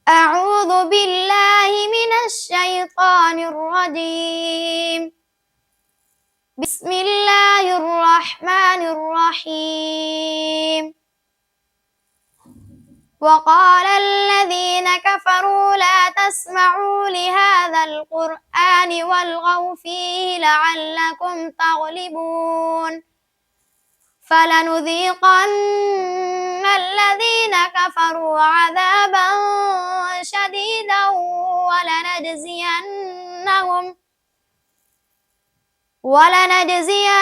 أعوذ بالله من الشيطان الرجيم. بسم الله الرحمن الرحيم. وقال الذين كفروا لا تسمعوا لهذا القرآن والغوا فيه لعلكم تغلبون فلنذيقن الذين كفروا عذابا شديدا ولنجزينهم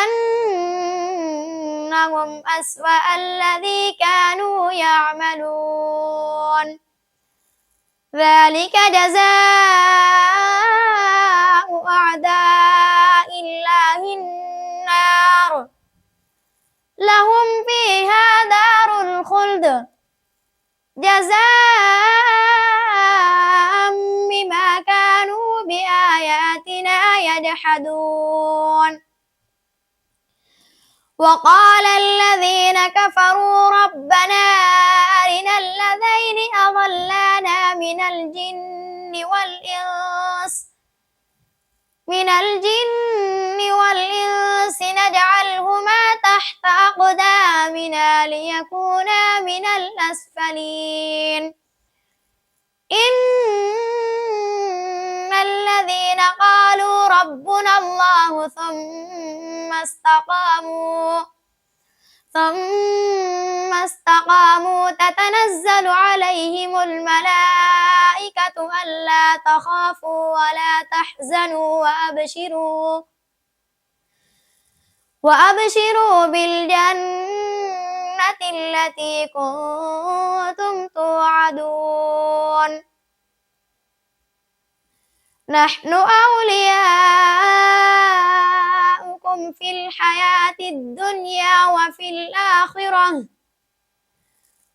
أسوأ الذي كانوا يعملون ذلك جزاء أعداء الله النار لهم فيها دار الخلد جزاء بما كانوا بآياتنا يجحدون وقال الذين كفروا ربنا أرنا الذين أضلانا من الجن والإنس نجعلهما تحت أقدامنا ليكونا من الأسفلين إن الذين قالوا ربنا الله ثم استقاموا تتنزل عليهم الملائكة ألا تخافوا ولا تحزنوا وأبشروا بالجنة التي كنتم توعدون نحن أولياؤكم في الحياة الدنيا وفي الآخرة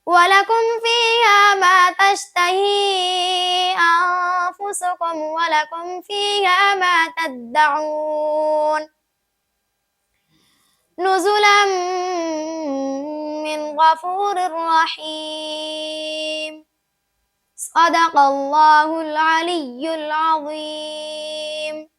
ولكم فيها ما تشتهي أنفسكم ولكم فيها ما تدعون نزلا من غفور رحيم صدق الله العلي العظيم.